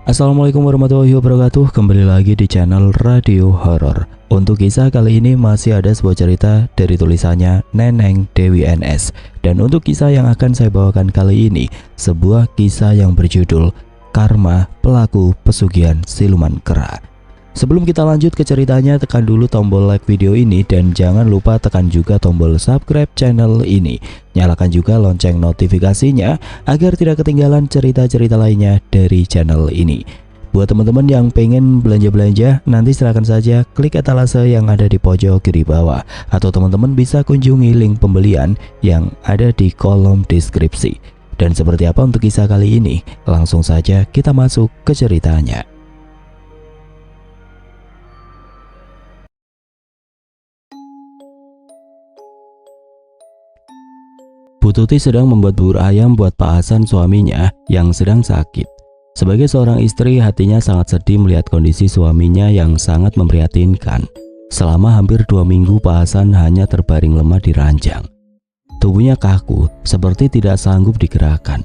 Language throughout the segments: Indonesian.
Assalamualaikum warahmatullahi wabarakatuh. Kembali lagi di channel Radio Horor. Untuk kisah kali ini masih ada sebuah cerita dari tulisannya Neneng Dewi NS. Dan untuk kisah yang akan saya bawakan kali ini, sebuah kisah yang berjudul Karma Pelaku Pesugihan Siluman Kera. Sebelum kita lanjut ke ceritanya, tekan dulu tombol like video ini dan jangan lupa tekan juga tombol subscribe channel ini. Nyalakan juga lonceng notifikasinya agar tidak ketinggalan cerita-cerita lainnya dari channel ini. Buat teman-teman yang pengen belanja-belanja, nanti silahkan saja klik etalase yang ada di pojok kiri bawah, atau teman-teman bisa kunjungi link pembelian yang ada di kolom deskripsi. Dan seperti apa untuk kisah kali ini? Langsung saja kita masuk ke ceritanya. Bu Tuti sedang membuat bubur ayam buat Pak Hasan, suaminya yang sedang sakit. Sebagai seorang istri, hatinya sangat sedih melihat kondisi suaminya yang sangat memprihatinkan. Selama hampir 2 minggu, Pak Hasan hanya terbaring lemah di ranjang. Tubuhnya kaku, seperti tidak sanggup digerakkan.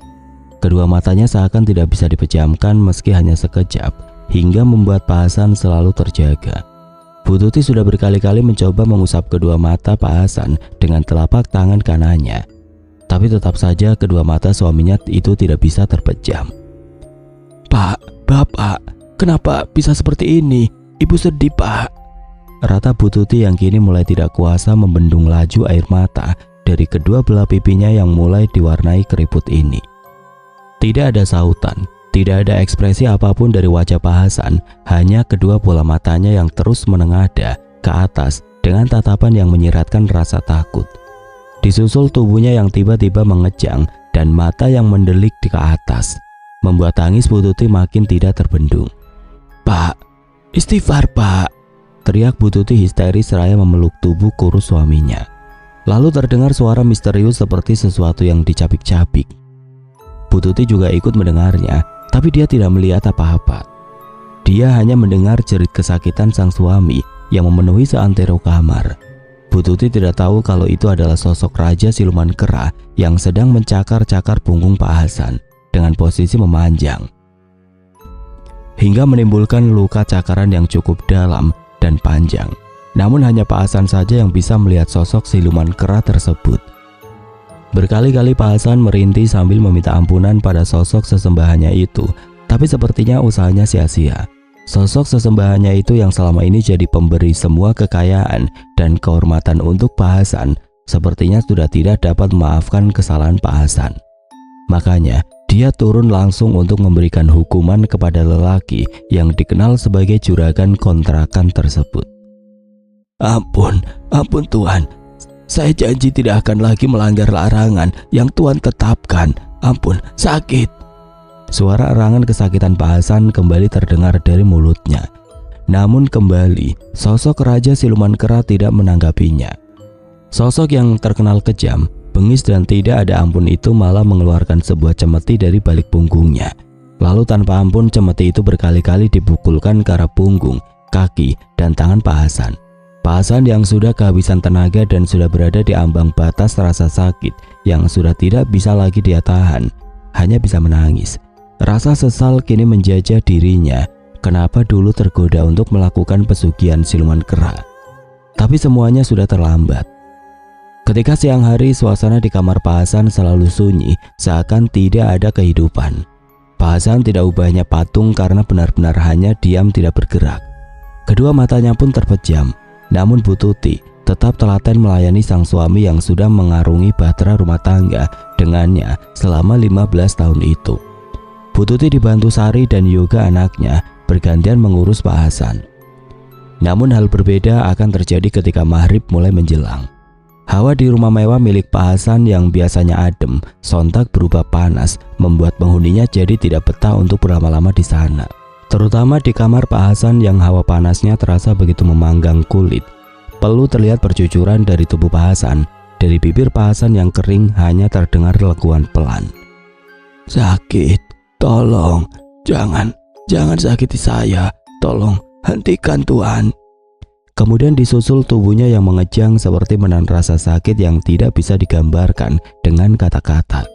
Kedua matanya seakan tidak bisa dipejamkan meski hanya sekejap, hingga membuat Pak Hasan selalu terjaga. Bu Tuti sudah berkali-kali mencoba mengusap kedua mata Pak Hasan dengan telapak tangan kanannya. Tapi tetap saja kedua mata suaminya itu tidak bisa terpejam. "Pak, Bapak, kenapa bisa seperti ini? Ibu sedih, Pak," rata Bu Tuti yang kini mulai tidak kuasa membendung laju air mata dari kedua belah pipinya yang mulai diwarnai keriput ini. Tidak ada sautan, tidak ada ekspresi apapun dari wajah Pak Hasan, hanya kedua bola matanya yang terus menengadah ke atas dengan tatapan yang menyiratkan rasa takut. Disusul tubuhnya yang tiba-tiba mengejang dan mata yang mendelik di ke atas, membuat tangis Bu Tuti makin tidak terbendung. "Pak, istighfar, Pak," teriak Bu Tuti histeris seraya memeluk tubuh kurus suaminya. Lalu terdengar suara misterius seperti sesuatu yang dicapik-capik. Bu Tuti juga ikut mendengarnya, tapi dia tidak melihat apa-apa. Dia hanya mendengar jerit kesakitan sang suami yang memenuhi seantero kamar. Bu Tuti tidak tahu kalau itu adalah sosok Raja Siluman Kera yang sedang mencakar-cakar punggung Pak Hasan dengan posisi memanjang, hingga menimbulkan luka cakaran yang cukup dalam dan panjang. Namun hanya Pak Hasan saja yang bisa melihat sosok siluman kera tersebut. Berkali-kali Pak Hasan merintih sambil meminta ampunan pada sosok sesembahannya itu, tapi sepertinya usahanya sia-sia. Sosok sesembahannya itu yang selama ini jadi pemberi semua kekayaan dan kehormatan untuk Pak Hasan, sepertinya sudah tidak dapat memaafkan kesalahan Pak Hasan. Makanya dia turun langsung untuk memberikan hukuman kepada lelaki yang dikenal sebagai juragan kontrakan tersebut. Ampun Tuhan, saya janji tidak akan lagi melanggar larangan yang Tuhan tetapkan. Ampun, sakit." Suara erangan kesakitan Pak Hasan kembali terdengar dari mulutnya. Namun kembali, sosok Raja Siluman Kera tidak menanggapinya. Sosok yang terkenal kejam, bengis dan tidak ada ampun itu malah mengeluarkan sebuah cemeti dari balik punggungnya. Lalu tanpa ampun cemeti itu berkali-kali dipukulkan ke arah punggung, kaki, dan tangan Pak Hasan. Pak Hasan yang sudah kehabisan tenaga dan sudah berada di ambang batas rasa sakit yang sudah tidak bisa lagi dia tahan, hanya bisa menangis. Rasa sesal kini menjajah dirinya. Kenapa dulu tergoda untuk melakukan pesugihan siluman kera? Tapi semuanya sudah terlambat. Ketika siang hari, suasana di kamar Pak Hasan selalu sunyi, seakan tidak ada kehidupan. Pak Hasan tidak ubahnya patung karena benar-benar hanya diam tidak bergerak. Kedua matanya pun terpejam. Namun Bu Tuti tetap telaten melayani sang suami yang sudah mengarungi bahtera rumah tangga dengannya selama 15 tahun itu. Bu Tuti dibantu Sari dan Yoga anaknya bergantian mengurus Pak Hasan. Namun hal berbeda akan terjadi ketika maghrib mulai menjelang. Hawa di rumah mewah milik Pak Hasan yang biasanya adem sontak berubah panas, membuat penghuninya jadi tidak betah untuk berlama-lama di sana. Terutama di kamar Pak Hasan yang hawa panasnya terasa begitu memanggang kulit. Peluh terlihat bercucuran dari tubuh Pak Hasan. Dari bibir Pak Hasan yang kering hanya terdengar lekuan pelan. "Sakit, tolong, jangan sakiti saya, tolong hentikan Tuhan." Kemudian disusul tubuhnya yang mengejang seperti menahan rasa sakit yang tidak bisa digambarkan dengan kata-kata.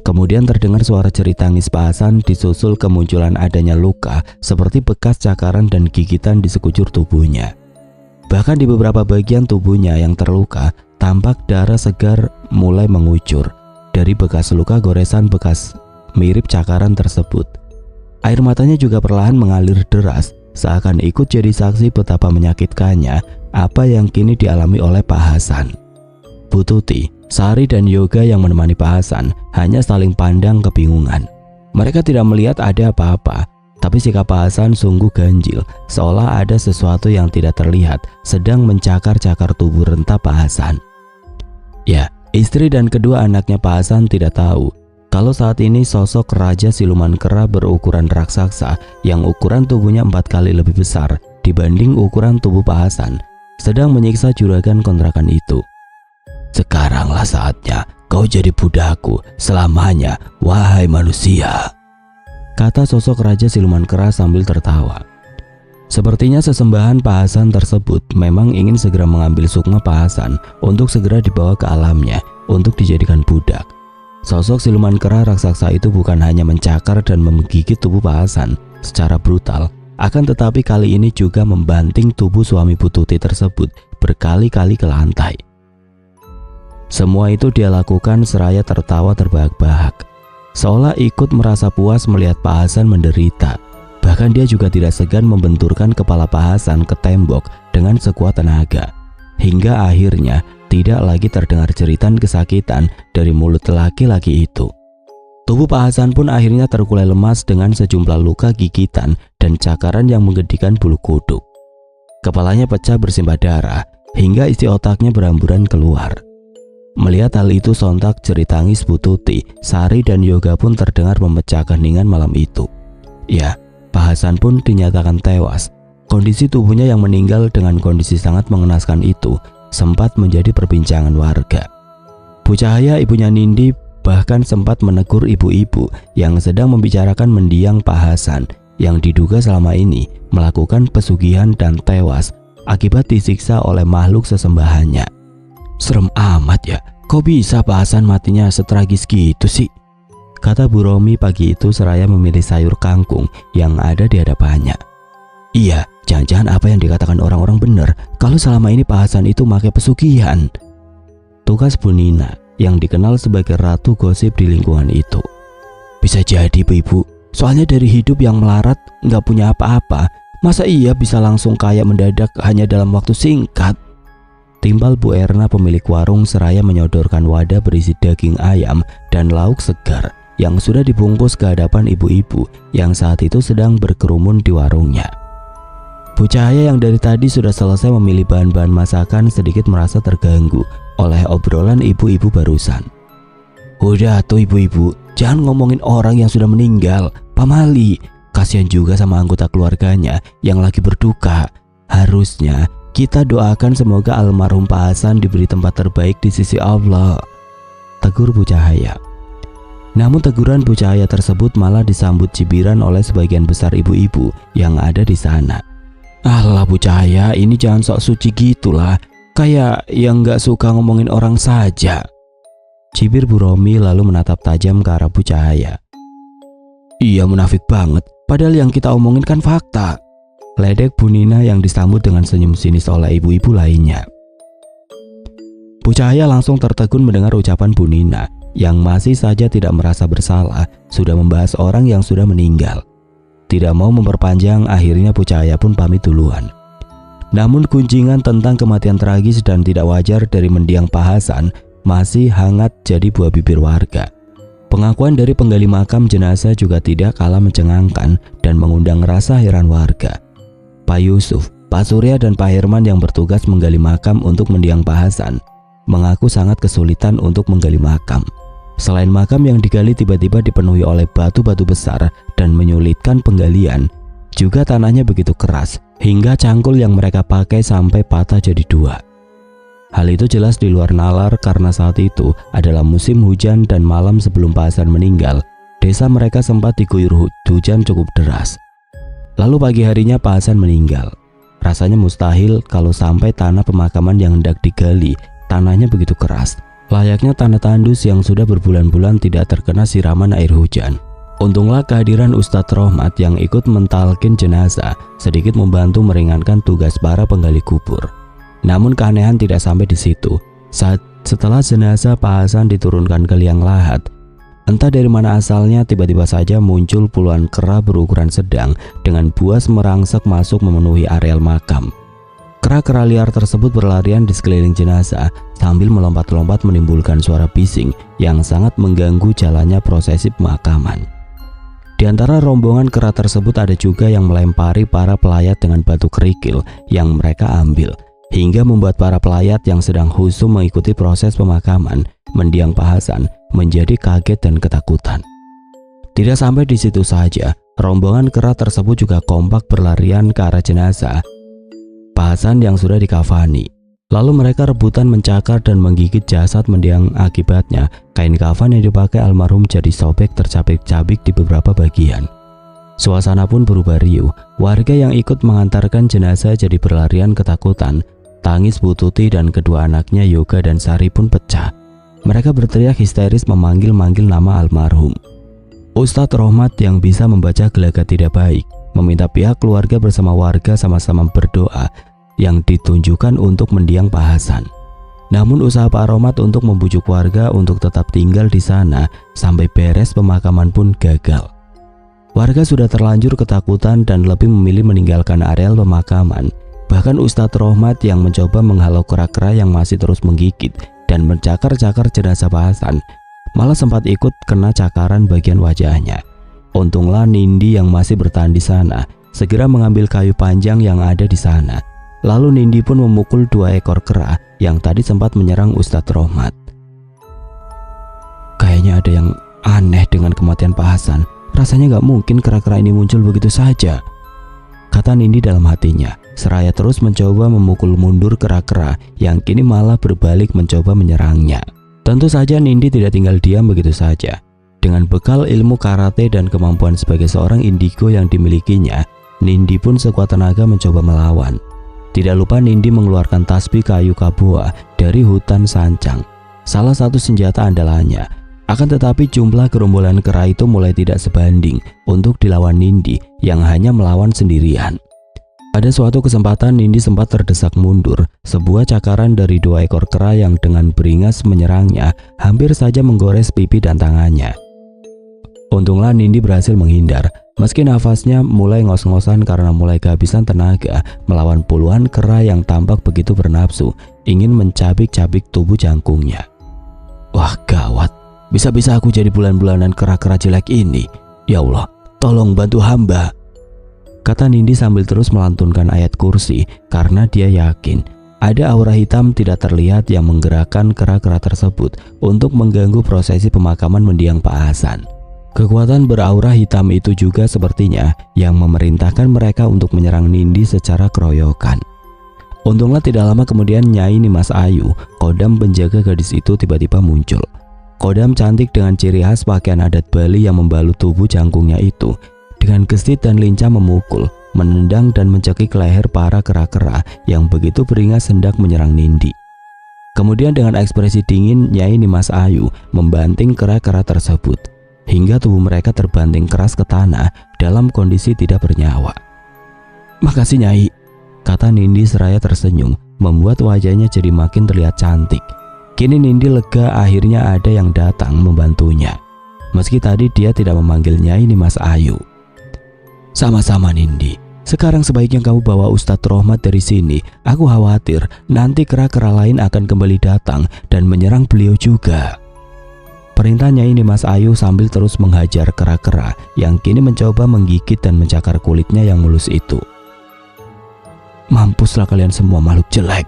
Kemudian terdengar suara jerit tangis Pak Hasan disusul kemunculan adanya luka seperti bekas cakaran dan gigitan di sekujur tubuhnya. Bahkan di beberapa bagian tubuhnya yang terluka, tampak darah segar mulai mengucur dari bekas luka goresan bekas mirip cakaran tersebut. Air matanya juga perlahan mengalir deras, seakan ikut jadi saksi betapa menyakitkannya apa yang kini dialami oleh Pak Hasan. Bu Tuti, Sari dan Yoga yang menemani Pak Hasan hanya saling pandang kebingungan. Mereka tidak melihat ada apa-apa, tapi sikap Pak Hasan sungguh ganjil, seolah ada sesuatu yang tidak terlihat sedang mencakar-cakar tubuh renta Pak Hasan. Ya, istri dan kedua anaknya Pak Hasan tidak tahu kalau saat ini sosok Raja Siluman Kera berukuran raksasa yang ukuran tubuhnya 4 kali lebih besar dibanding ukuran tubuh Pak Hasan sedang menyiksa juragan kontrakan itu. Sekaranglah saatnya kau jadi budakku selamanya, wahai manusia, kata sosok Raja Siluman Kera sambil tertawa. Sepertinya sesembahan Pak Hasan tersebut memang ingin segera mengambil sukma Pak Hasan untuk segera dibawa ke alamnya untuk dijadikan budak. Sosok Siluman Kera raksasa itu bukan hanya mencakar dan menggigit tubuh Pak Hasan secara brutal, akan tetapi kali ini juga membanting tubuh suami Bu Tuti tersebut berkali-kali ke lantai. Semua itu dia lakukan seraya tertawa terbahak-bahak, seolah ikut merasa puas melihat Pak Hasan menderita. Bahkan dia juga tidak segan membenturkan kepala Pak Hasan ke tembok dengan sekuat tenaga, hingga akhirnya tidak lagi terdengar jeritan kesakitan dari mulut laki-laki itu. Tubuh Pak Hasan pun akhirnya terkulai lemas dengan sejumlah luka gigitan dan cakaran yang menggedikan bulu kuduk. Kepalanya pecah bersimbah darah hingga isi otaknya beramburan keluar. Melihat hal itu sontak jerit tangis Bu Tuti, Sari dan Yoga pun terdengar memecah keheningan malam itu. Ya, Pak Hasan pun dinyatakan tewas. Kondisi tubuhnya yang meninggal dengan kondisi sangat mengenaskan itu sempat menjadi perbincangan warga. Bu Cahaya, ibunya Nindi, bahkan sempat menegur ibu-ibu yang sedang membicarakan mendiang Pak Hasan yang diduga selama ini melakukan pesugihan dan tewas akibat disiksa oleh makhluk sesembahannya. Serem amat ya, kok bisa Pak Hasan matinya setragis gitu sih? Kata Bu Romi pagi itu seraya memilih sayur kangkung yang ada di hadapannya. Iya, jangan-jangan apa yang dikatakan orang-orang benar kalau selama ini Pak Hasan itu pakai pesugihan. Tugas Bu Nina yang dikenal sebagai ratu gosip di lingkungan itu. Bisa jadi Bu, soalnya dari hidup yang melarat nggak punya apa-apa, masa iya bisa langsung kaya mendadak hanya dalam waktu singkat? Timbal Bu Erna pemilik warung seraya menyodorkan wadah berisi daging ayam dan lauk segar yang sudah dibungkus ke hadapan ibu-ibu yang saat itu sedang berkerumun di warungnya. Bu Cahaya yang dari tadi sudah selesai memilih bahan-bahan masakan sedikit merasa terganggu oleh obrolan ibu-ibu barusan. Udah tuh ibu-ibu, jangan ngomongin orang yang sudah meninggal, Pak Mali. Kasihan juga sama anggota keluarganya yang lagi berduka. Harusnya kita doakan semoga almarhum Pak Hasan diberi tempat terbaik di sisi Allah, tegur Bu Cahaya. Namun teguran Bu Cahaya tersebut malah disambut cibiran oleh sebagian besar ibu-ibu yang ada di sana. Alah Bu Cahaya, ini jangan sok suci gitulah, kayak yang gak suka ngomongin orang saja. Cibir Bu Romi lalu menatap tajam ke arah Bu Cahaya. Iya, munafik banget, padahal yang kita omongin kan fakta, ledek Bu Nina yang disambut dengan senyum sinis oleh ibu-ibu lainnya. Bu Cahaya langsung tertegun mendengar ucapan Bu Nina yang masih saja tidak merasa bersalah sudah membahas orang yang sudah meninggal. Tidak mau memperpanjang, akhirnya Bu Cahaya pun pamit duluan. Namun kunjingan tentang kematian tragis dan tidak wajar dari mendiang Pak Hasan masih hangat jadi buah bibir warga. Pengakuan dari penggali makam jenazah juga tidak kalah mencengangkan dan mengundang rasa heran warga. Pak Yusuf, Pak Surya dan Pak Herman yang bertugas menggali makam untuk mendiang Pak Hasan mengaku sangat kesulitan untuk menggali makam. Selain makam yang digali tiba-tiba dipenuhi oleh batu-batu besar dan menyulitkan penggalian, juga tanahnya begitu keras hingga cangkul yang mereka pakai sampai patah jadi dua. Hal itu jelas di luar nalar karena saat itu adalah musim hujan dan malam sebelum Pak Hasan meninggal, desa mereka sempat diguyur hujan cukup deras. Lalu pagi harinya Pak Hasan meninggal. Rasanya mustahil kalau sampai tanah pemakaman yang hendak digali tanahnya begitu keras layaknya tanah tandus yang sudah berbulan-bulan tidak terkena siraman air hujan. Untunglah kehadiran Ustadz Rohmat yang ikut mentalkin jenazah sedikit membantu meringankan tugas para penggali kubur. Namun keanehan tidak sampai di situ. Setelah jenazah Pak Hasan diturunkan ke liang lahat, entah dari mana asalnya tiba-tiba saja muncul puluhan kera berukuran sedang dengan buas merangsek masuk memenuhi areal makam. Kera-kera liar tersebut berlarian di sekeliling jenazah sambil melompat-lompat menimbulkan suara bising yang sangat mengganggu jalannya prosesi pemakaman. Di antara rombongan kera tersebut ada juga yang melempari para pelayat dengan batu kerikil yang mereka ambil, hingga membuat para pelayat yang sedang khusyuk mengikuti proses pemakaman mendiang Pak Hasan menjadi kaget dan ketakutan. Tidak sampai di situ saja, rombongan kera tersebut juga kompak berlarian ke arah jenazah Pak Hasan yang sudah dikafani. Lalu mereka rebutan mencakar dan menggigit jasad mendiang. Akibatnya kain kafan yang dipakai almarhum jadi sobek tercabik-cabik di beberapa bagian. Suasana pun berubah riuh. Warga yang ikut mengantarkan jenazah jadi berlarian ketakutan. Tangis Bu Tuti dan kedua anaknya Yoga dan Sari pun pecah. Mereka berteriak histeris memanggil-manggil nama almarhum. Ustadz Rohmat yang bisa membaca gelagat tidak baik meminta pihak keluarga bersama warga sama-sama berdoa yang ditunjukkan untuk mendiang Pak Hasan. Namun usaha Pak Rohmat untuk membujuk warga untuk tetap tinggal di sana sampai beres pemakaman pun gagal. Warga sudah terlanjur ketakutan dan lebih memilih meninggalkan areal pemakaman. Bahkan Ustadz Rohmat yang mencoba menghalau kera-kera yang masih terus menggigit dan mencakar-cakar jenazah Pak Hasan malah sempat ikut kena cakaran bagian wajahnya. Untunglah Nindi yang masih bertahan di sana segera mengambil kayu panjang yang ada di sana. Lalu Nindi pun memukul 2 ekor kera yang tadi sempat menyerang Ustadz Rohmat. Kayaknya ada yang aneh dengan kematian Pak Hasan. Rasanya gak mungkin kera-kera ini muncul begitu saja, kata Nindi dalam hatinya, seraya terus mencoba memukul mundur kera-kera yang kini malah berbalik mencoba menyerangnya. Tentu saja Nindi tidak tinggal diam begitu saja. Dengan bekal ilmu karate dan kemampuan sebagai seorang indigo yang dimilikinya, Nindi pun sekuat tenaga mencoba melawan. Tidak lupa Nindi mengeluarkan tasbih kayu kaboa dari hutan sancang, salah satu senjata andalannya. Akan tetapi jumlah gerombolan kera itu mulai tidak sebanding untuk dilawan Nindi yang hanya melawan sendirian. Pada suatu kesempatan Nindi sempat terdesak mundur. Sebuah cakaran dari 2 ekor kera yang dengan beringas menyerangnya hampir saja menggores pipi dan tangannya. Untunglah Nindi berhasil menghindar, meski nafasnya mulai ngos-ngosan karena mulai kehabisan tenaga melawan puluhan kera yang tampak begitu bernafsu ingin mencabik-cabik tubuh jangkungnya. Wah gawat, bisa-bisa aku jadi bulan-bulanan kera-kera jelek ini. Ya Allah, tolong bantu hamba, kata Nindi sambil terus melantunkan ayat kursi karena dia yakin ada aura hitam tidak terlihat yang menggerakkan kera-kera tersebut untuk mengganggu prosesi pemakaman mendiang Pak Hasan. Kekuatan beraura hitam itu juga sepertinya yang memerintahkan mereka untuk menyerang Nindi secara keroyokan. Untunglah tidak lama kemudian Nyai Nimas Ayu, kodam penjaga gadis itu tiba-tiba muncul. Kodam cantik dengan ciri khas pakaian adat Bali yang membalut tubuh jangkungnya itu dengan gesit dan lincah memukul, menendang dan mencekik leher para kera-kera yang begitu beringas hendak menyerang Nindi. Kemudian dengan ekspresi dingin Nyai Nimas Ayu membanting kera-kera tersebut hingga tubuh mereka terbanting keras ke tanah dalam kondisi tidak bernyawa. Makasih Nyai, kata Nindi seraya tersenyum membuat wajahnya jadi makin terlihat cantik. Kini Nindi lega akhirnya ada yang datang membantunya, meski tadi dia tidak memanggil Nyai Nimas Ayu. Sama-sama Nindi, sekarang sebaiknya kamu bawa Ustadz Rohmat dari sini. Aku khawatir nanti kera-kera lain akan kembali datang dan menyerang beliau juga, perintah Nyai Nimas Ayu sambil terus menghajar kera-kera yang kini mencoba menggigit dan mencakar kulitnya yang mulus itu. Mampuslah kalian semua makhluk jelek,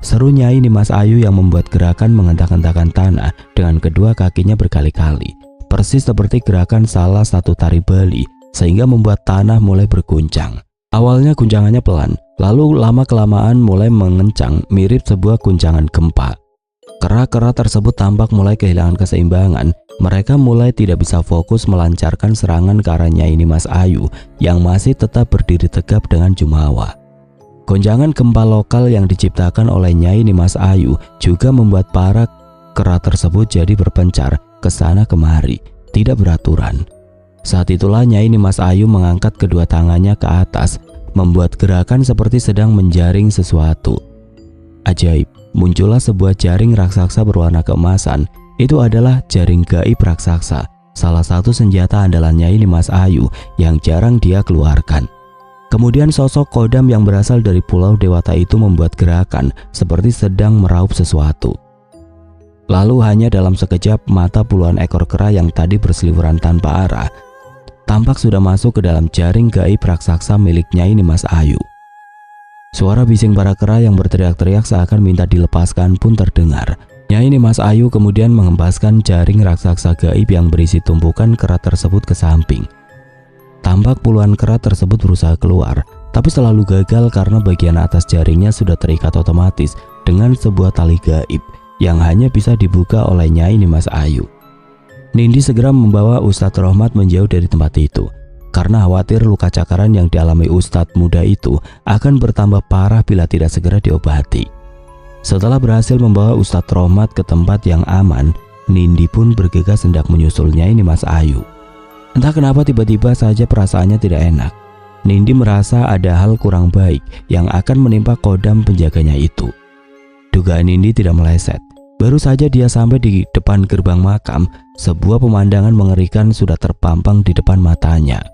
seru Nyai Nimas Ayu yang membuat gerakan mengentak-entakan tanah dengan kedua kakinya berkali-kali, persis seperti gerakan salah satu tari Bali, sehingga membuat tanah mulai berguncang. Awalnya guncangannya pelan, lalu lama-kelamaan mulai mengencang mirip sebuah guncangan gempa. Kera-kera tersebut tampak mulai kehilangan keseimbangan. Mereka mulai tidak bisa fokus melancarkan serangan ke arah Nyai Nimas Ayu yang masih tetap berdiri tegap dengan jumawa. Gonjangan gempa lokal yang diciptakan oleh Nyai Nimas Ayu juga membuat para kera tersebut jadi berpencar ke sana kemari, tidak beraturan. Saat itulah Nyai Nimas Ayu mengangkat kedua tangannya ke atas, membuat gerakan seperti sedang menjaring sesuatu. Ajaib, muncullah sebuah jaring raksasa berwarna keemasan. Itu adalah jaring gaib raksasa, salah satu senjata andalan Nyai Nimas Ayu yang jarang dia keluarkan. Kemudian sosok kodam yang berasal dari Pulau Dewata itu membuat gerakan seperti sedang meraup sesuatu. Lalu hanya dalam sekejap mata puluhan ekor kera yang tadi berseliweran tanpa arah tampak sudah masuk ke dalam jaring gaib raksasa milik Nyai Nimas Ayu. Suara bising para kera yang berteriak-teriak seakan minta dilepaskan pun terdengar. Nyai Nimas Ayu kemudian mengembaskan jaring raksasa gaib yang berisi tumpukan kera tersebut ke samping. Tampak puluhan kera tersebut berusaha keluar, tapi selalu gagal karena bagian atas jaringnya sudah terikat otomatis dengan sebuah tali gaib yang hanya bisa dibuka oleh Nyai Nimas Ayu. Nindi segera membawa Ustadz Rohmat menjauh dari tempat itu, karena khawatir luka cakaran yang dialami Ustadz muda itu akan bertambah parah bila tidak segera diobati. Setelah berhasil membawa Ustadz Rohmat ke tempat yang aman, Nindi pun bergegas hendak menyusul Nyai Nimas Ayu. Entah kenapa tiba-tiba saja perasaannya tidak enak. Nindi merasa ada hal kurang baik yang akan menimpa kodam penjaganya itu. Dugaan Nindi tidak meleset. Baru saja dia sampai di depan gerbang makam, sebuah pemandangan mengerikan sudah terpampang di depan matanya.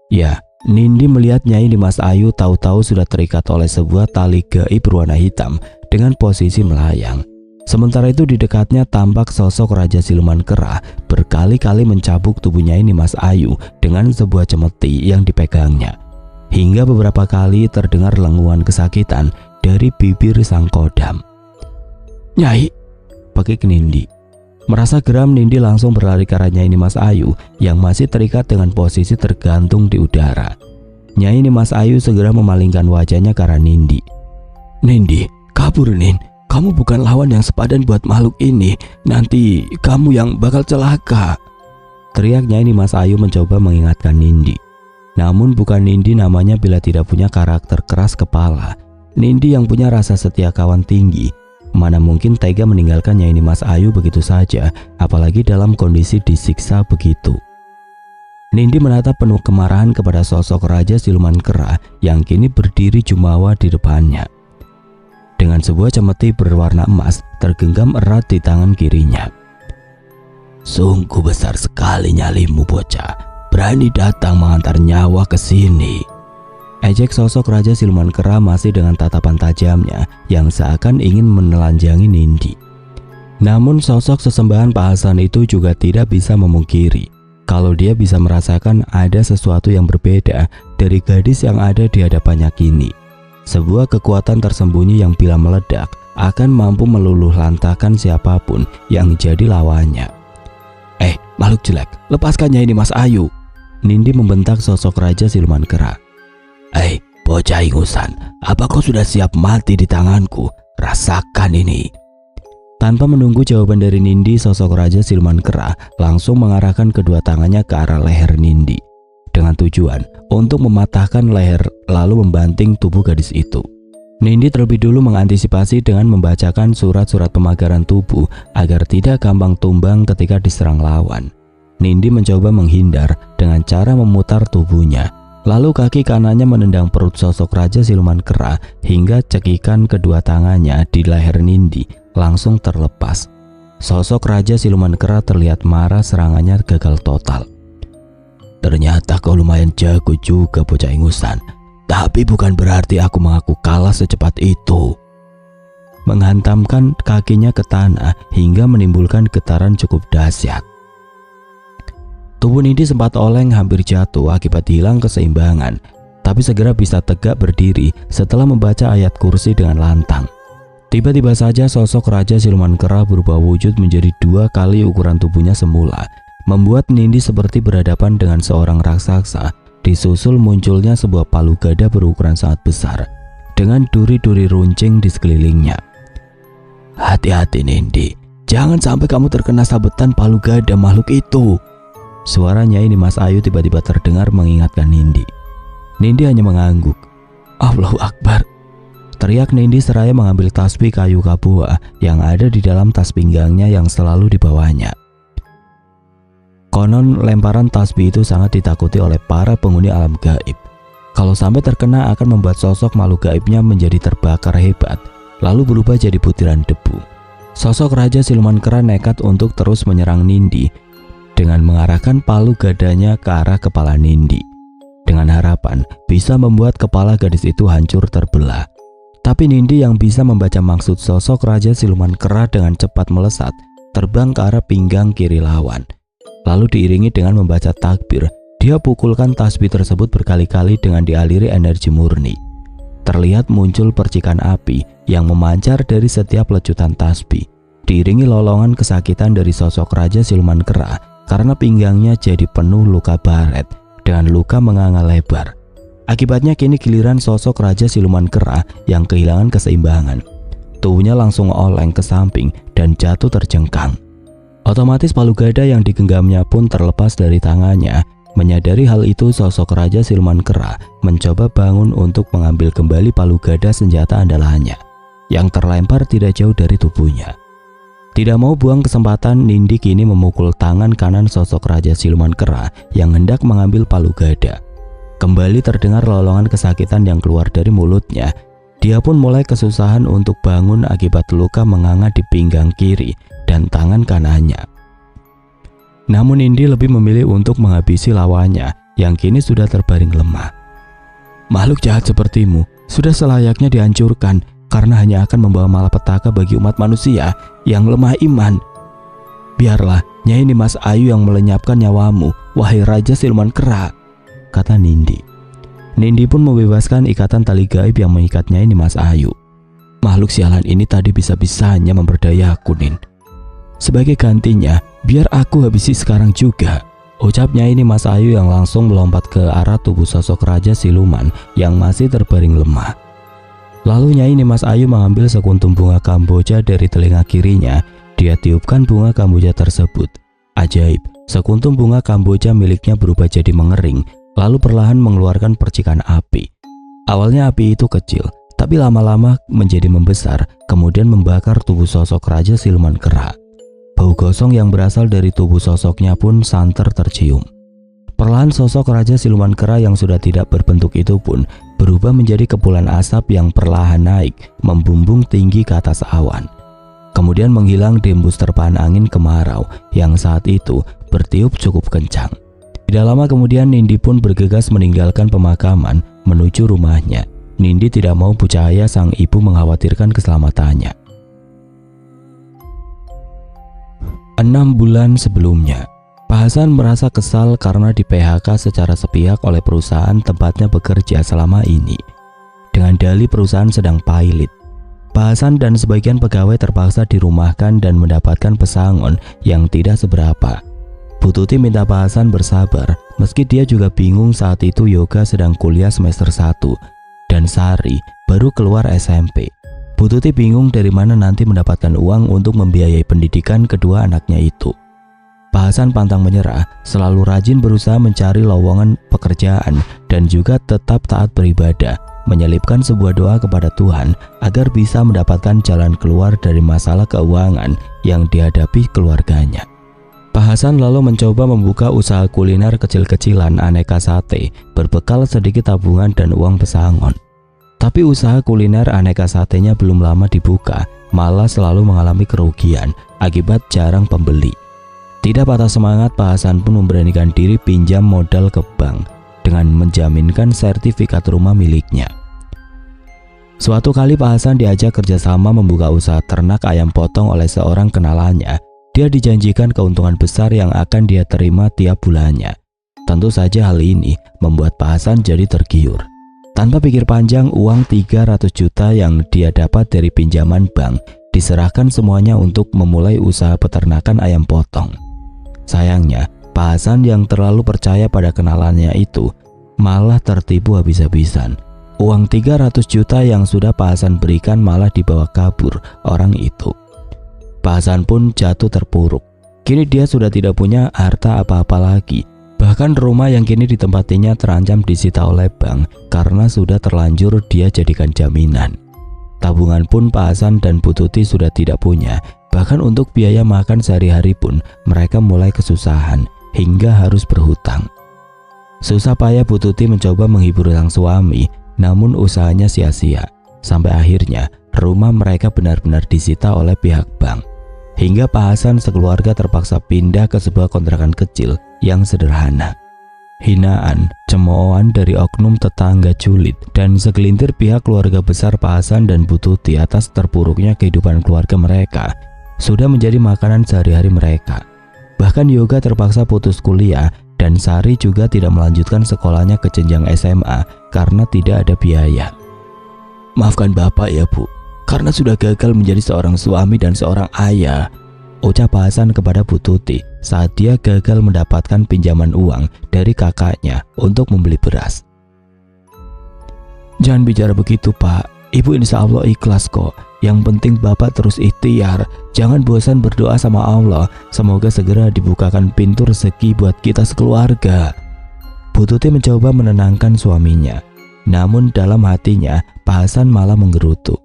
Ya, Nindi melihat Nyai Nimas Ayu tahu-tahu sudah terikat oleh sebuah tali gaib berwarna hitam dengan posisi melayang. Sementara itu di dekatnya tampak sosok Raja Siluman Kera berkali-kali mencabuk tubuh Nyai Nimas Ayu dengan sebuah cemeti yang dipegangnya. Hingga beberapa kali terdengar lenguan kesakitan dari bibir sang kodam. "Nyai," pakik Nindi. Merasa geram, Nindi langsung berlari ke arah Nyai Nimas Ayu yang masih terikat dengan posisi tergantung di udara. Nyai Nimas Ayu segera memalingkan wajahnya ke arah Nindi. "Nindi, kabur Nin, kamu bukan lawan yang sepadan buat makhluk ini, nanti kamu yang bakal celaka," teriak Nyai Nimas Ayu mencoba mengingatkan Nindi. Namun bukan Nindi namanya bila tidak punya karakter keras kepala. Nindi yang punya rasa setia kawan tinggi, mana mungkin tega meninggalkan Nyai Nimas Ayu begitu saja, apalagi dalam kondisi disiksa begitu. Nindi menatap penuh kemarahan kepada sosok Raja Siluman Kera yang kini berdiri jumawa di depannya. Dengan sebuah cemeti berwarna emas tergenggam erat di tangan kirinya. "Sungguh besar sekali nyalimu bocah, berani datang mengantar nyawa ke sini," ejek sosok Raja Siluman Kera masih dengan tatapan tajamnya yang seakan ingin menelanjangi Nindi. Namun sosok sesembahan Pak Hasan itu juga tidak bisa memungkiri kalau dia bisa merasakan ada sesuatu yang berbeda dari gadis yang ada di hadapannya kini. Sebuah kekuatan tersembunyi yang bila meledak akan mampu meluluh lantakan siapapun yang jadi lawannya. Makhluk jelek, lepaskan Nyai Nimas Ayu," Nindi membentak sosok Raja Siluman Kera. Bocah ingusan, apa kau sudah siap mati di tanganku? Rasakan ini." Tanpa menunggu jawaban dari Nindi, sosok Raja Siluman Kera langsung mengarahkan kedua tangannya ke arah leher Nindi dengan tujuan untuk mematahkan leher lalu membanting tubuh gadis itu. Nindi terlebih dulu mengantisipasi dengan membacakan surat-surat pemagaran tubuh agar tidak gampang tumbang ketika diserang lawan. Nindi mencoba menghindar dengan cara memutar tubuhnya. Lalu kaki kanannya menendang perut sosok Raja Siluman Kera hingga cekikan kedua tangannya di leher Nindi langsung terlepas. Sosok Raja Siluman Kera terlihat marah, serangannya gagal total. "Ternyata kau lumayan jago juga bocah ingusan, tapi bukan berarti aku mengaku kalah secepat itu." Menghantamkan kakinya ke tanah hingga menimbulkan getaran cukup dahsyat. Tubuh Nindi sempat oleng hampir jatuh akibat hilang keseimbangan, tapi segera bisa tegak berdiri setelah membaca ayat kursi dengan lantang. Tiba-tiba saja sosok Raja Siluman Kera berubah wujud menjadi 2 kali ukuran tubuhnya semula, membuat Nindi seperti berhadapan dengan seorang raksasa. Disusul munculnya sebuah palu gada berukuran sangat besar dengan duri-duri runcing di sekelilingnya. "Hati-hati Nindi, jangan sampai kamu terkena sabetan palu gada makhluk itu," suara Nyai Nimas Ayu tiba-tiba terdengar mengingatkan Nindi. Nindi hanya mengangguk. "Allahu Akbar." teriak Nindi seraya mengambil tasbih kayu Kapoa yang ada di dalam tas pinggangnya yang selalu dibawanya. Konon lemparan tasbih itu sangat ditakuti oleh para penghuni alam gaib. Kalau sampai terkena akan membuat sosok makhluk gaibnya menjadi terbakar hebat, lalu berubah jadi butiran debu. Sosok Raja Siluman Kera nekat untuk terus menyerang Nindi dengan mengarahkan palu gadanya ke arah kepala Nindi, dengan harapan bisa membuat kepala gadis itu hancur terbelah. Tapi Nindi yang bisa membaca maksud sosok Raja Siluman Kera dengan cepat melesat, terbang ke arah pinggang kiri lawan. Lalu diiringi dengan membaca takbir, dia pukulkan tasbih tersebut berkali-kali dengan dialiri energi murni. Terlihat muncul percikan api yang memancar dari setiap lecutan tasbih, diiringi lolongan kesakitan dari sosok Raja Siluman Kera karena pinggangnya jadi penuh luka baret dengan luka menganga lebar. Akibatnya kini giliran sosok Raja Siluman Kera yang kehilangan keseimbangan. Tubuhnya langsung oleng ke samping dan jatuh terjengkang. Otomatis palu gada yang digenggamnya pun terlepas dari tangannya. Menyadari hal itu, sosok Raja Siluman Kera mencoba bangun untuk mengambil kembali palu gada senjata andalannya yang terlempar tidak jauh dari tubuhnya. Tidak mau buang kesempatan, Nindi kini memukul tangan kanan sosok Raja Siluman Kera yang hendak mengambil palu gada. Kembali terdengar lolongan kesakitan yang keluar dari mulutnya. Dia pun mulai kesusahan untuk bangun akibat luka menganga di pinggang kiri dan tangan kanannya. Namun Nindi lebih memilih untuk menghabisi lawannya yang kini sudah terbaring lemah. Makhluk jahat sepertimu sudah selayaknya dihancurkan karena hanya akan membawa malapetaka bagi umat manusia yang lemah iman. Biarlah Nyai Nimas Ayu yang melenyapkan nyawamu, wahai Raja Siluman Kera, kata Nindi. Nindi pun membebaskan ikatan tali gaib yang mengikat Nyai Nimas Ayu. Makhluk sialan ini tadi bisa-bisanya memperdaya aku, Nin. Sebagai gantinya, biar aku habisi sekarang juga, ucap Nyai Nimas Ayu yang langsung melompat ke arah tubuh sosok Raja Siluman yang masih terbaring lemah. Lalu Nyai Nimas Ayu mengambil sekuntum bunga kamboja dari telinga kirinya. Dia tiupkan bunga kamboja tersebut. Ajaib, sekuntum bunga kamboja miliknya berubah jadi mengering, lalu perlahan mengeluarkan percikan api. Awalnya api itu kecil, tapi lama-lama menjadi membesar, kemudian membakar tubuh sosok Raja Siluman Kera. Bau gosong yang berasal dari tubuh sosoknya pun santer tercium. Perlahan sosok Raja Siluman Kera yang sudah tidak berbentuk itu pun berubah menjadi kepulan asap yang perlahan naik, membumbung tinggi ke atas awan. Kemudian menghilang dihembus terpaan angin kemarau yang saat itu bertiup cukup kencang. Tidak lama kemudian Nindi pun bergegas meninggalkan pemakaman menuju rumahnya. Nindi tidak mau Bu Cahaya sang ibu mengkhawatirkan keselamatannya. 6 bulan sebelumnya, Pak Hasan merasa kesal karena di PHK secara sepihak oleh perusahaan tempatnya bekerja selama ini. Dengan dalih perusahaan sedang pailit, Pak Hasan dan sebagian pegawai terpaksa dirumahkan dan mendapatkan pesangon yang tidak seberapa. Bu Tuti minta Pak Hasan bersabar, meski dia juga bingung saat itu Yoga sedang kuliah semester 1 dan Sari baru keluar SMP. Bu Tuti bingung dari mana nanti mendapatkan uang untuk membiayai pendidikan kedua anaknya itu. Pak Hasan pantang menyerah, selalu rajin berusaha mencari lowongan pekerjaan dan juga tetap taat beribadah, menyelipkan sebuah doa kepada Tuhan agar bisa mendapatkan jalan keluar dari masalah keuangan yang dihadapi keluarganya. Pak Hasan lalu mencoba membuka usaha kuliner kecil-kecilan aneka sate berbekal sedikit tabungan dan uang pesangon. Tapi usaha kuliner aneka satenya belum lama dibuka, malah selalu mengalami kerugian akibat jarang pembeli. Tidak patah semangat, Pak Hasan pun memberanikan diri pinjam modal ke bank dengan menjaminkan sertifikat rumah miliknya. Suatu kali Pak Hasan diajak kerjasama membuka usaha ternak ayam potong oleh seorang kenalannya. Dia dijanjikan keuntungan besar yang akan dia terima tiap bulannya. Tentu saja hal ini membuat Pak Hasan jadi tergiur. Tanpa pikir panjang, uang 300 juta yang dia dapat dari pinjaman bank diserahkan semuanya untuk memulai usaha peternakan ayam potong. Sayangnya, Pak Hasan yang terlalu percaya pada kenalannya itu malah tertipu habis-habisan. Uang 300 juta yang sudah Pak Hasan berikan malah dibawa kabur orang itu. Pak Hasan pun jatuh terpuruk. Kini dia sudah tidak punya harta apa-apa lagi. Bahkan rumah yang kini ditempatinya terancam disita oleh bank karena sudah terlanjur dia jadikan jaminan. Tabungan pun Pak Hasan dan Bu Tuti sudah tidak punya. Bahkan untuk biaya makan sehari-hari pun mereka mulai kesusahan hingga harus berhutang. Susah payah Bu Tuti mencoba menghibur sang suami, namun usahanya sia-sia. Sampai akhirnya rumah mereka benar-benar disita oleh pihak bank. Hingga Pak Hasan sekeluarga terpaksa pindah ke sebuah kontrakan kecil yang sederhana. Hinaan, cemoohan dari oknum tetangga julid, dan segelintir pihak keluarga besar Pak Hasan dan Bu Tuti atas terpuruknya kehidupan keluarga mereka sudah menjadi makanan sehari-hari mereka. Bahkan Yoga terpaksa putus kuliah dan Sari juga tidak melanjutkan sekolahnya ke jenjang SMA karena tidak ada biaya. "Maafkan Bapak ya Bu, karena sudah gagal menjadi seorang suami dan seorang ayah," ucap Pak Hasan kepada Bu Tuti saat dia gagal mendapatkan pinjaman uang dari kakaknya untuk membeli beras. "Jangan bicara begitu Pak, Ibu insya Allah ikhlas kok. Yang penting Bapak terus ikhtiar, jangan bosan berdoa sama Allah, semoga segera dibukakan pintu rezeki buat kita sekeluarga." Bu Tuti mencoba menenangkan suaminya, namun dalam hatinya Pak Hasan malah menggerutu.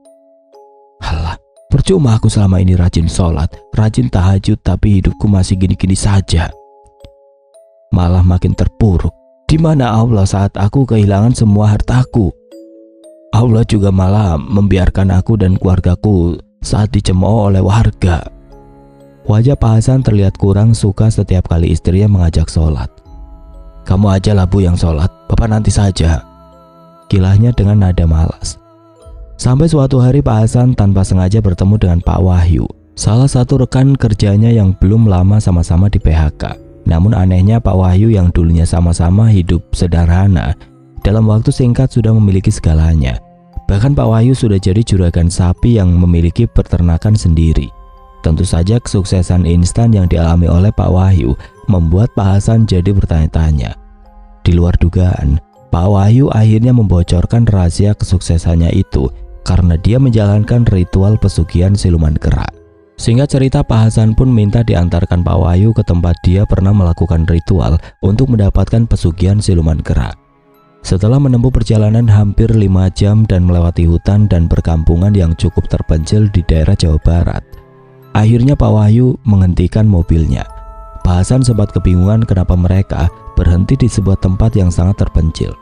"Halah, percuma aku selama ini rajin sholat, rajin tahajud, tapi hidupku masih gini-gini saja. Malah makin terpuruk. Di mana Allah saat aku kehilangan semua hartaku? Allah juga malah membiarkan aku dan keluargaku saat dicemooh oleh warga." Wajah Pak Hasan terlihat kurang suka setiap kali istrinya mengajak sholat. "Kamu aja lah Bu yang sholat, Bapak nanti saja," kilahnya dengan nada malas. Sampai suatu hari Pak Hasan tanpa sengaja bertemu dengan Pak Wahyu, salah satu rekan kerjanya yang belum lama sama-sama di PHK. Namun anehnya Pak Wahyu yang dulunya sama-sama hidup sederhana, dalam waktu singkat sudah memiliki segalanya. Bahkan Pak Wahyu sudah jadi juragan sapi yang memiliki peternakan sendiri. Tentu saja kesuksesan instan yang dialami oleh Pak Wahyu membuat Pak Hasan jadi bertanya-tanya. Di luar dugaan, Pak Wahyu akhirnya membocorkan rahasia kesuksesannya itu karena dia menjalankan ritual pesugihan siluman kera. Singkat cerita, Pak Hasan pun minta diantarkan Pak Wahyu ke tempat dia pernah melakukan ritual untuk mendapatkan pesugihan siluman kera. Setelah menempuh perjalanan hampir 5 jam dan melewati hutan dan perkampungan yang cukup terpencil di daerah Jawa Barat, akhirnya Pak Wahyu menghentikan mobilnya. Pak Hasan sempat kebingungan kenapa mereka berhenti di sebuah tempat yang sangat terpencil.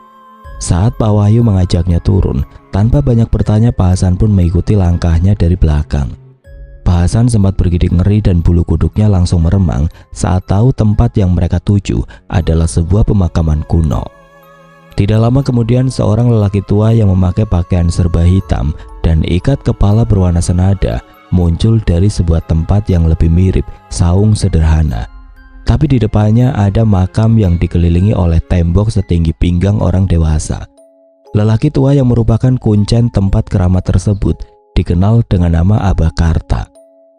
Saat Pak Wahyu mengajaknya turun, tanpa banyak bertanya Pak Hasan pun mengikuti langkahnya dari belakang. Pak Hasan sempat bergidik ngeri dan bulu kuduknya langsung meremang saat tahu tempat yang mereka tuju adalah sebuah pemakaman kuno. Tidak lama kemudian seorang lelaki tua yang memakai pakaian serba hitam dan ikat kepala berwarna senada muncul dari sebuah tempat yang lebih mirip saung sederhana. Tapi di depannya ada makam yang dikelilingi oleh tembok setinggi pinggang orang dewasa. Lelaki tua yang merupakan kuncen tempat keramat tersebut dikenal dengan nama Abah Karta.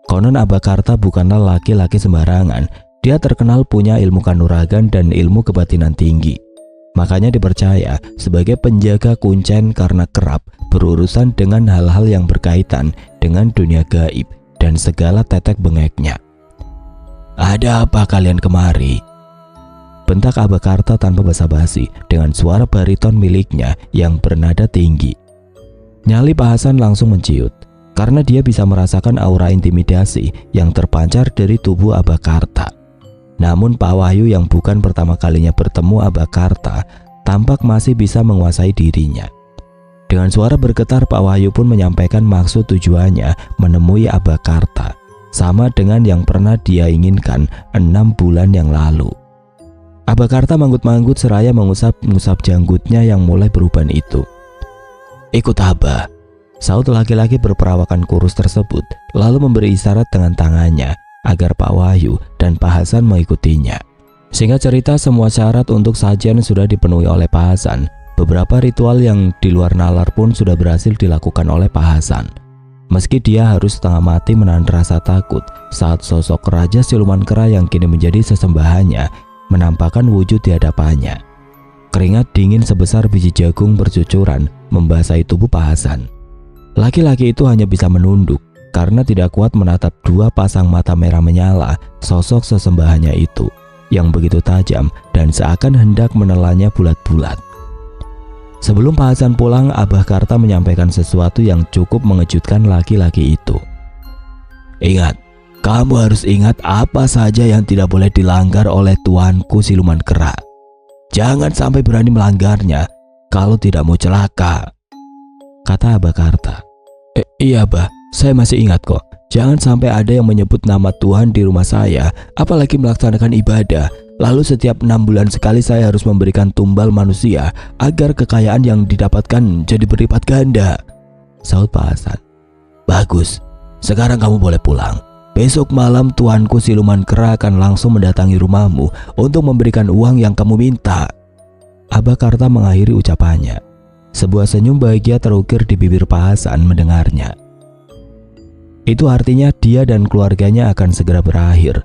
Konon Abah Karta bukanlah laki-laki sembarangan. Dia terkenal punya ilmu kanuragan dan ilmu kebatinan tinggi. Makanya dipercaya sebagai penjaga kuncen karena kerap berurusan dengan hal-hal yang berkaitan dengan dunia gaib dan segala tetek bengeknya. "Ada apa kalian kemari?" bentak Abah Karta tanpa basa-basi dengan suara bariton miliknya yang bernada tinggi. Nyali Pak Hasan langsung menciut karena dia bisa merasakan aura intimidasi yang terpancar dari tubuh Abah Karta. Namun Pak Wahyu yang bukan pertama kalinya bertemu Abah Karta tampak masih bisa menguasai dirinya. Dengan suara bergetar Pak Wahyu pun menyampaikan maksud tujuannya menemui Abah Karta, sama dengan yang pernah dia inginkan 6 bulan yang lalu. Abah Karta manggut-manggut seraya mengusap-ngusap janggutnya yang mulai beruban itu. "Ikut Abah," saut laki-laki berperawakan kurus tersebut, lalu memberi isyarat dengan tangannya agar Pak Wahyu dan Pak Hasan mengikutinya. Singkat cerita, semua syarat untuk sajian sudah dipenuhi oleh Pak Hasan. Beberapa ritual yang di luar nalar pun sudah berhasil dilakukan oleh Pak Hasan. Meski dia harus setengah mati menahan rasa takut saat sosok raja siluman kera yang kini menjadi sesembahannya menampakkan wujud di hadapannya. Keringat dingin sebesar biji jagung bercucuran membasahi tubuh Pak Hasan. Laki-laki itu hanya bisa menunduk karena tidak kuat menatap 2 pasang mata merah menyala sosok sesembahannya itu yang begitu tajam dan seakan hendak menelannya bulat-bulat. Sebelum Pak Hasan pulang, Abah Karta menyampaikan sesuatu yang cukup mengejutkan laki-laki itu. Ingat, kamu harus ingat apa saja yang tidak boleh dilanggar oleh tuanku siluman kera. Jangan sampai berani melanggarnya kalau tidak mau celaka, kata Abah Karta. Iya Abah, saya masih ingat kok. Jangan sampai ada yang menyebut nama Tuhan di rumah saya, apalagi melaksanakan ibadah. Lalu setiap 6 bulan sekali saya harus memberikan tumbal manusia agar kekayaan yang didapatkan jadi berlipat ganda, sahut Pak Hasan. Bagus, sekarang kamu boleh pulang. Besok malam tuanku siluman kera akan langsung mendatangi rumahmu untuk memberikan uang yang kamu minta. Abah Karta mengakhiri ucapannya. Sebuah senyum bahagia terukir di bibir Pak Hasan mendengarnya. Itu artinya dia dan keluarganya akan segera berakhir.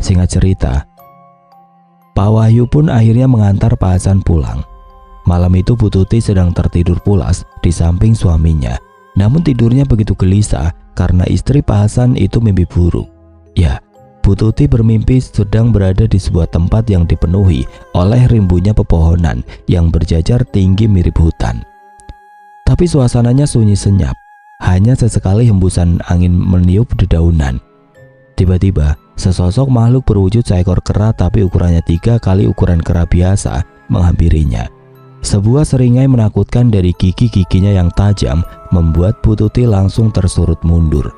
Singkat cerita, Pak Wahyu pun akhirnya mengantar Pak Hasan pulang. Malam itu Bu Tuti sedang tertidur pulas di samping suaminya. Namun tidurnya begitu gelisah karena istri Pak Hasan itu mimpi buruk. Ya, Bu Tuti bermimpi sedang berada di sebuah tempat yang dipenuhi oleh rimbunya pepohonan yang berjajar tinggi mirip hutan. Tapi suasananya sunyi senyap. Hanya sesekali hembusan angin meniup dedaunan. Tiba-tiba, sesosok makhluk berwujud seekor kera tapi ukurannya 3 kali ukuran kera biasa menghampirinya. Sebuah seringai menakutkan dari gigi-giginya yang tajam membuat Bu Tuti langsung tersurut mundur.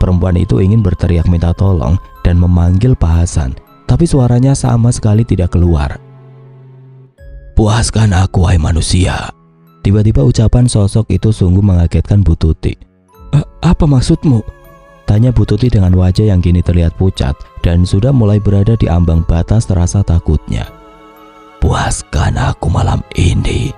Perempuan itu ingin berteriak minta tolong dan memanggil Pak Hasan, tapi suaranya sama sekali tidak keluar. Puaskan aku, wahai manusia. Tiba-tiba ucapan sosok itu sungguh mengagetkan Bu Tuti. Apa maksudmu? Tanya Bu Tuti dengan wajah yang kini terlihat pucat dan sudah mulai berada di ambang batas rasa takutnya. Puaskan aku malam ini.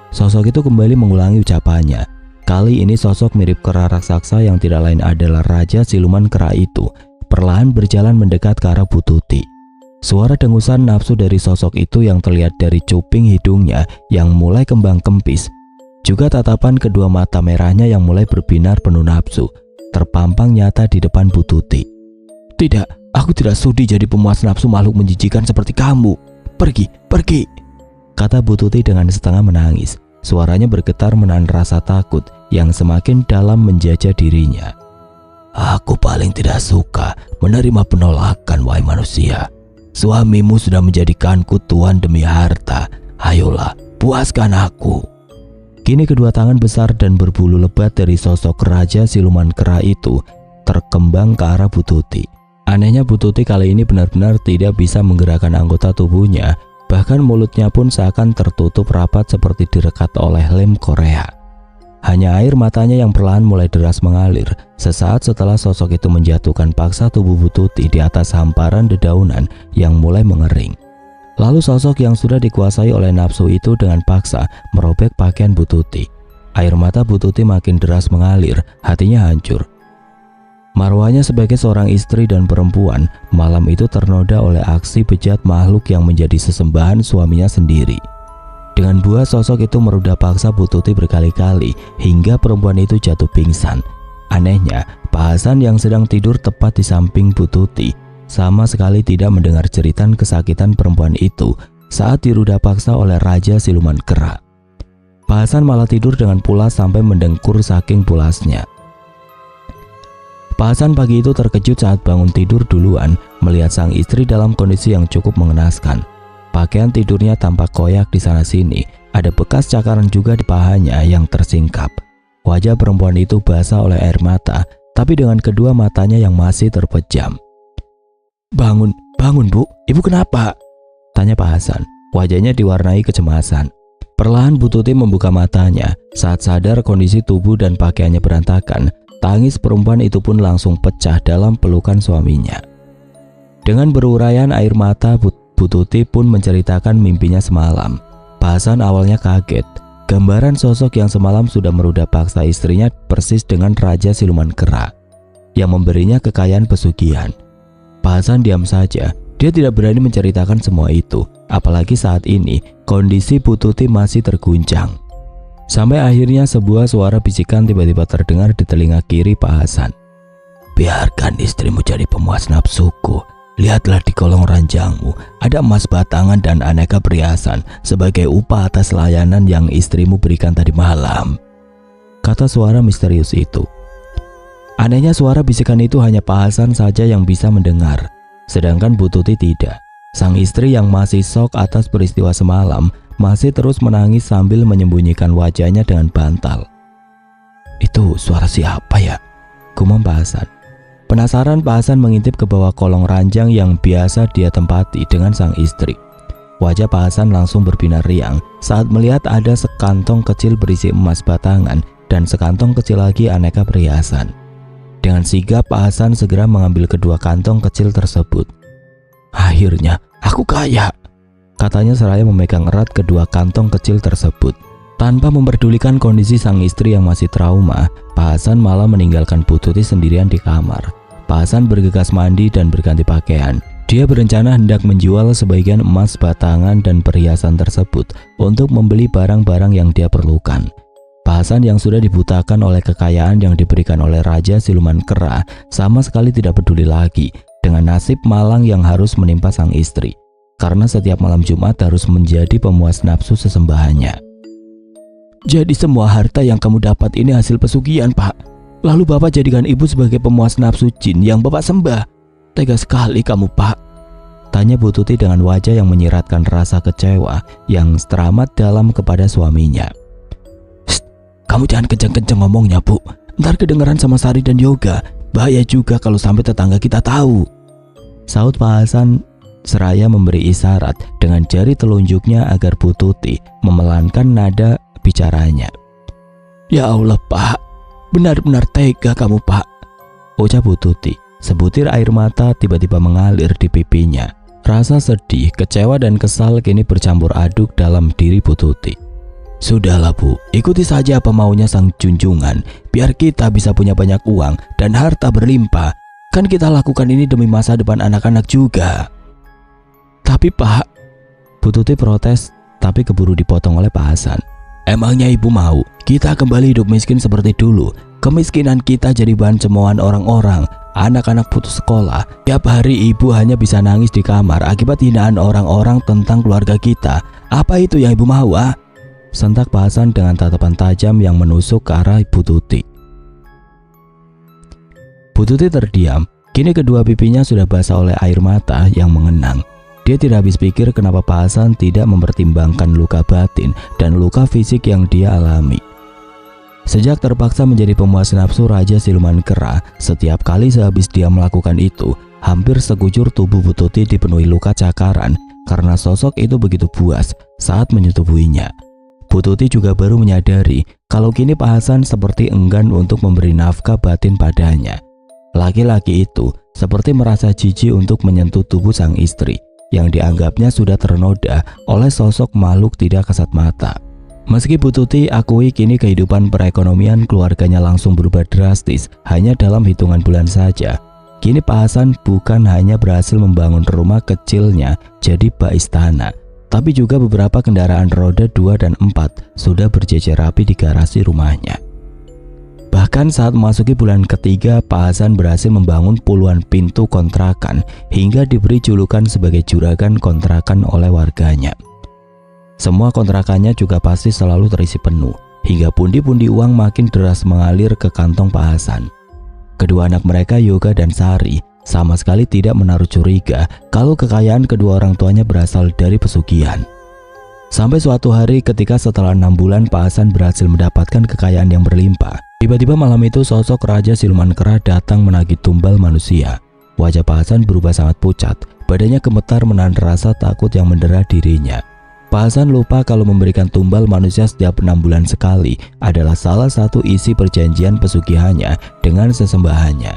Sosok itu kembali mengulangi ucapannya. Kali ini sosok mirip kera raksasa yang tidak lain adalah Raja Siluman Kera itu perlahan berjalan mendekat ke arah Bu Tuti. Suara dengusan nafsu dari sosok itu yang terlihat dari cuping hidungnya yang mulai kembang kempis. Juga tatapan kedua mata merahnya yang mulai berbinar penuh nafsu terpampang nyata di depan Bu Tuti. Tidak, aku tidak sudi jadi pemuas nafsu makhluk menjijikan seperti kamu. Pergi, pergi, kata Bu Tuti dengan setengah menangis. Suaranya bergetar menahan rasa takut yang semakin dalam menjajah dirinya. Aku paling tidak suka menerima penolakan, wahai manusia. Suamimu sudah menjadikanku tuan demi harta. Ayolah, puaskan aku. Kini kedua tangan besar dan berbulu lebat dari sosok Raja Siluman Kera itu terkembang ke arah Bu Tuti. Anehnya Bu Tuti kali ini benar-benar tidak bisa menggerakkan anggota tubuhnya, bahkan mulutnya pun seakan tertutup rapat seperti direkat oleh lem Korea. Hanya air matanya yang perlahan mulai deras mengalir sesaat setelah sosok itu menjatuhkan paksa tubuh Bu Tuti di atas hamparan dedaunan yang mulai mengering. Lalu sosok yang sudah dikuasai oleh nafsu itu dengan paksa merobek pakaian Bu Tuti. Air mata Bu Tuti makin deras mengalir, hatinya hancur. Marwahnya sebagai seorang istri dan perempuan malam itu ternoda oleh aksi bejat makhluk yang menjadi sesembahan suaminya sendiri. Dengan buah sosok itu merudah paksa Bu Tuti berkali-kali hingga perempuan itu jatuh pingsan. Anehnya, Pak Hasan yang sedang tidur tepat di samping Bu Tuti sama sekali tidak mendengar jeritan kesakitan perempuan itu saat dirudah paksa oleh Raja Siluman Kera. Pak Hasan malah tidur dengan pulas sampai mendengkur saking pulasnya. Pak Hasan pagi itu terkejut saat bangun tidur duluan melihat sang istri dalam kondisi yang cukup mengenaskan. Pakaian tidurnya tampak koyak di sana-sini, ada bekas cakaran juga di pahanya yang tersingkap. Wajah perempuan itu basah oleh air mata, tapi dengan kedua matanya yang masih terpejam. Bangun, bangun Bu, Ibu kenapa? Tanya Pak Hasan, wajahnya diwarnai kecemasan. Perlahan Bu Tuti membuka matanya, saat sadar kondisi tubuh dan pakaiannya berantakan, tangis perempuan itu pun langsung pecah dalam pelukan suaminya. Dengan beruraian air mata, Bu Tuti pun menceritakan mimpinya semalam. Pak Hasan awalnya kaget, gambaran sosok yang semalam sudah merudah paksa istrinya persis dengan Raja Siluman Kera yang memberinya kekayaan pesugihan. Pak Hasan diam saja, dia tidak berani menceritakan semua itu, apalagi saat ini kondisi Bu Tuti masih terguncang. Sampai akhirnya sebuah suara bisikan tiba-tiba terdengar di telinga kiri Pak Hasan. Biarkan istrimu jadi pemuas nafsuku, lihatlah di kolong ranjangmu, ada emas batangan dan aneka perhiasan sebagai upah atas layanan yang istrimu berikan tadi malam," kata suara misterius itu. Anehnya suara bisikan itu hanya Pak Hasan saja yang bisa mendengar, sedangkan Bu Tuti tidak. Sang istri yang masih syok atas peristiwa semalam masih terus menangis sambil menyembunyikan wajahnya dengan bantal. "Itu suara siapa ya?" gumam Pak Hasan. Penasaran, Pak Hasan mengintip ke bawah kolong ranjang yang biasa dia tempati dengan sang istri. Wajah Pak Hasan langsung berbinar riang saat melihat ada sekantong kecil berisi emas batangan dan sekantong kecil lagi aneka perhiasan. Dengan sigap Pak Hasan segera mengambil kedua kantong kecil tersebut. "Akhirnya aku kaya," katanya seraya memegang erat kedua kantong kecil tersebut. Tanpa memperdulikan kondisi sang istri yang masih trauma, Pak Hasan malah meninggalkan Bu Tuti sendirian di kamar. Pak Hasan bergegas mandi dan berganti pakaian. Dia berencana hendak menjual sebagian emas batangan dan perhiasan tersebut untuk membeli barang-barang yang dia perlukan. Pak Hasan yang sudah dibutakan oleh kekayaan yang diberikan oleh Raja Siluman Kera sama sekali tidak peduli lagi dengan nasib malang yang harus menimpa sang istri, karena setiap malam Jumat harus menjadi pemuas nafsu sesembahannya. "Jadi semua harta yang kamu dapat ini hasil pesugihan, Pak? Lalu Bapak jadikan Ibu sebagai pemuas nafsu jin yang Bapak sembah? Tega sekali kamu, Pak," tanya Bu Tuti dengan wajah yang menyiratkan rasa kecewa yang teramat dalam kepada suaminya. "Shh, kamu jangan kenceng-kenceng ngomongnya, Bu. Ntar kedengeran sama Sari dan Yoga. Bahaya juga kalau sampai tetangga kita tahu," sahut Pak Hasan seraya memberi isyarat dengan jari telunjuknya agar Bu Tuti memelankan nada bicaranya. "Ya Allah, Pak, benar-benar tega kamu, Pak," ucap Bu Tuti. Sebutir air mata tiba-tiba mengalir di pipinya. Rasa sedih, kecewa dan kesal kini bercampur aduk dalam diri Bu Tuti. "Sudahlah, Bu, ikuti saja apa maunya sang junjungan, biar kita bisa punya banyak uang dan harta berlimpah. Kan kita lakukan ini demi masa depan anak-anak juga." "Tapi Pak," Bu Tuti protes, tapi keburu dipotong oleh Pak Hasan. "Emangnya Ibu mau kita kembali hidup miskin seperti dulu? Kemiskinan kita jadi bahan cemoohan orang-orang. Anak-anak putus sekolah. Tiap hari Ibu hanya bisa nangis di kamar akibat hinaan orang-orang tentang keluarga kita. Apa itu yang Ibu mau, ah?" sentak Pak Hasan dengan tatapan tajam yang menusuk ke arah Bu Tuti. Bu Tuti terdiam. Kini kedua pipinya sudah basah oleh air mata yang mengenang. Dia tidak habis pikir kenapa Pak Hasan tidak mempertimbangkan luka batin dan luka fisik yang dia alami. Sejak terpaksa menjadi pemuas nafsu Raja Siluman Kera, setiap kali sehabis dia melakukan itu, hampir sekujur tubuh Bu Tuti dipenuhi luka cakaran karena sosok itu begitu buas saat menyetubuhinya. Bu Tuti juga baru menyadari kalau kini Pak Hasan seperti enggan untuk memberi nafkah batin padanya. Laki-laki itu seperti merasa jijik untuk menyentuh tubuh sang istri yang dianggapnya sudah ternoda oleh sosok makhluk tidak kasat mata. Meski Bu Tuti akui kini kehidupan perekonomian keluarganya langsung berubah drastis hanya dalam hitungan bulan saja, kini Pak Hasan bukan hanya berhasil membangun rumah kecilnya jadi bak istana, tapi juga beberapa kendaraan roda 2 dan 4 sudah berjejer rapi di garasi rumahnya. Bahkan saat memasuki bulan ketiga, Pak Hasan berhasil membangun puluhan pintu kontrakan hingga diberi julukan sebagai juragan kontrakan oleh warganya. Semua kontrakannya juga pasti selalu terisi penuh, hingga pundi-pundi uang makin deras mengalir ke kantong Pak Hasan. Kedua anak mereka, Yoga dan Sari, sama sekali tidak menaruh curiga kalau kekayaan kedua orang tuanya berasal dari pesugihan. Sampai suatu hari ketika setelah 6 bulan Pak Hasan berhasil mendapatkan kekayaan yang berlimpah, tiba-tiba malam itu sosok Raja Siluman Kera datang menagih tumbal manusia. Wajah Pak Hasan berubah sangat pucat, badannya gemetar menahan rasa takut yang mendera dirinya. Pak Hasan lupa kalau memberikan tumbal manusia setiap 6 bulan sekali adalah salah satu isi perjanjian pesugihannya dengan sesembahannya.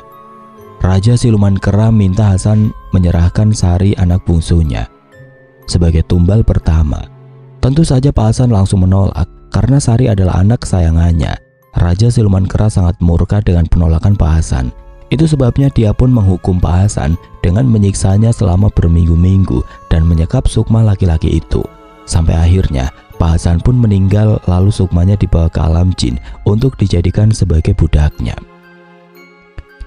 Raja Siluman Kera minta Hasan menyerahkan Sari anak bungsunya sebagai tumbal pertama. Tentu saja Pak Hasan langsung menolak karena Sari adalah anak kesayangannya. Raja Siluman Kera sangat murka dengan penolakan Pak Hasan. Itu sebabnya dia pun menghukum Pak Hasan dengan menyiksanya selama berminggu-minggu dan menyekap sukma laki-laki itu. Sampai akhirnya Pak Hasan pun meninggal, lalu sukmanya dibawa ke alam jin untuk dijadikan sebagai budaknya.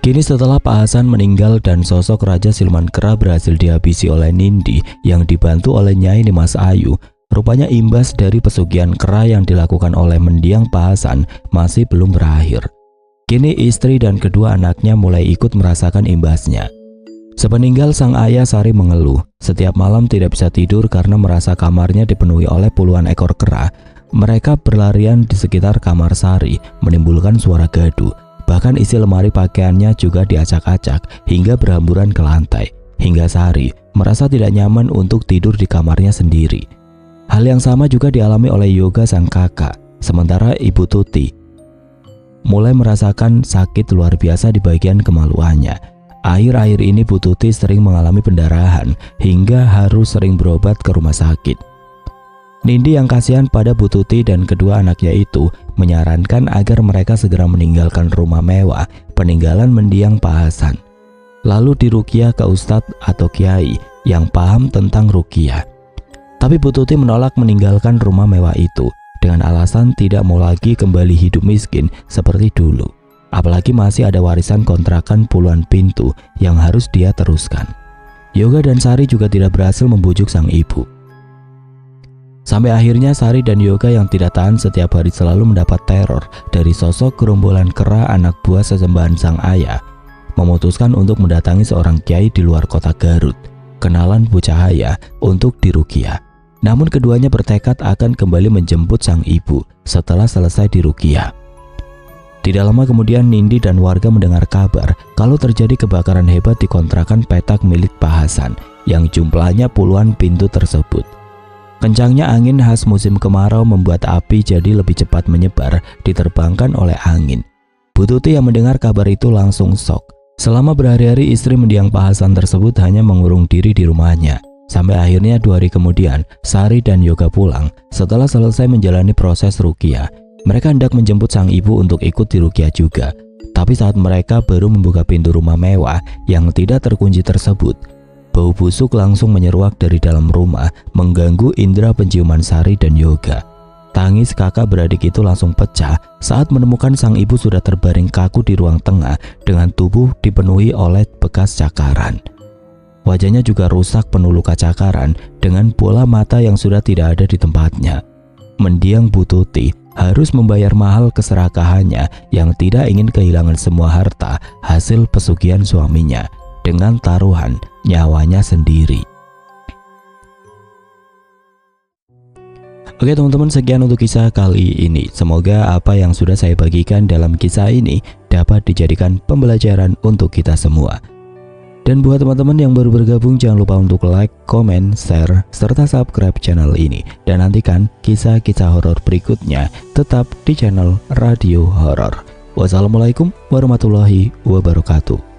Kini setelah Pak Hasan meninggal dan sosok Raja Siluman Kera berhasil dihabisi oleh Nindi yang dibantu oleh Nyai Nimas Ayu, rupanya imbas dari pesugihan kera yang dilakukan oleh mendiang Pak Hasan masih belum berakhir. Kini istri dan kedua anaknya mulai ikut merasakan imbasnya. Sepeninggal sang ayah, Sari mengeluh. Setiap malam tidak bisa tidur karena merasa kamarnya dipenuhi oleh puluhan ekor kera. Mereka berlarian di sekitar kamar Sari, menimbulkan suara gaduh. Bahkan isi lemari pakaiannya juga diacak-acak hingga berhamburan ke lantai. Hingga Sari merasa tidak nyaman untuk tidur di kamarnya sendiri. Hal yang sama juga dialami oleh Yoga sang kakak. Sementara Ibu Tuti mulai merasakan sakit luar biasa di bagian kemaluannya. Akhir-akhir ini Bu Tuti sering mengalami pendarahan hingga harus sering berobat ke rumah sakit. Nindi yang kasihan pada Bu Tuti dan kedua anaknya itu menyarankan agar mereka segera meninggalkan rumah mewah peninggalan mendiang Pak Hasan, lalu diruqyah ke ustadz atau kiai yang paham tentang ruqyah. Tapi Bu Tuti menolak meninggalkan rumah mewah itu dengan alasan tidak mau lagi kembali hidup miskin seperti dulu. Apalagi masih ada warisan kontrakan puluhan pintu yang harus dia teruskan. Yoga dan Sari juga tidak berhasil membujuk sang ibu. Sampai akhirnya Sari dan Yoga yang tidak tahan setiap hari selalu mendapat teror dari sosok gerombolan kera anak buah sesembahan sang ayah, memutuskan untuk mendatangi seorang kiai di luar kota Garut, kenalan Bu Cahaya, untuk diruqyah. Namun keduanya bertekad akan kembali menjemput sang ibu setelah selesai diruqyah. Tidak lama kemudian Nindi dan warga mendengar kabar kalau terjadi kebakaran hebat di kontrakan petak milik Pak Hasan yang jumlahnya puluhan pintu tersebut. Kencangnya angin khas musim kemarau membuat api jadi lebih cepat menyebar diterbangkan oleh angin. Bu Tuti yang mendengar kabar itu langsung shock. Selama berhari-hari istri mendiang Pak Hasan tersebut hanya mengurung diri di rumahnya. Sampai akhirnya 2 hari kemudian Sari dan Yoga pulang setelah selesai menjalani proses ruqyah. Mereka hendak menjemput sang ibu untuk ikut diruqyah juga. Tapi saat mereka baru membuka pintu rumah mewah yang tidak terkunci tersebut, bau busuk langsung menyeruak dari dalam rumah, mengganggu indera penciuman Sari dan Yoga. Tangis kakak beradik itu langsung pecah saat menemukan sang ibu sudah terbaring kaku di ruang tengah dengan tubuh dipenuhi oleh bekas cakaran. Wajahnya juga rusak penuh luka cakaran dengan bola mata yang sudah tidak ada di tempatnya. Mendiang Bu Tuti harus membayar mahal keserakahannya yang tidak ingin kehilangan semua harta hasil pesugihan suaminya dengan taruhan nyawanya sendiri. Oke teman-teman, sekian untuk kisah kali ini. Semoga apa yang sudah saya bagikan dalam kisah ini dapat dijadikan pembelajaran untuk kita semua. Dan buat teman-teman yang baru bergabung, jangan lupa untuk like, komen, share, serta subscribe channel ini. Dan nantikan kisah-kisah horor berikutnya tetap di channel Radio Horor. Wassalamualaikum warahmatullahi wabarakatuh.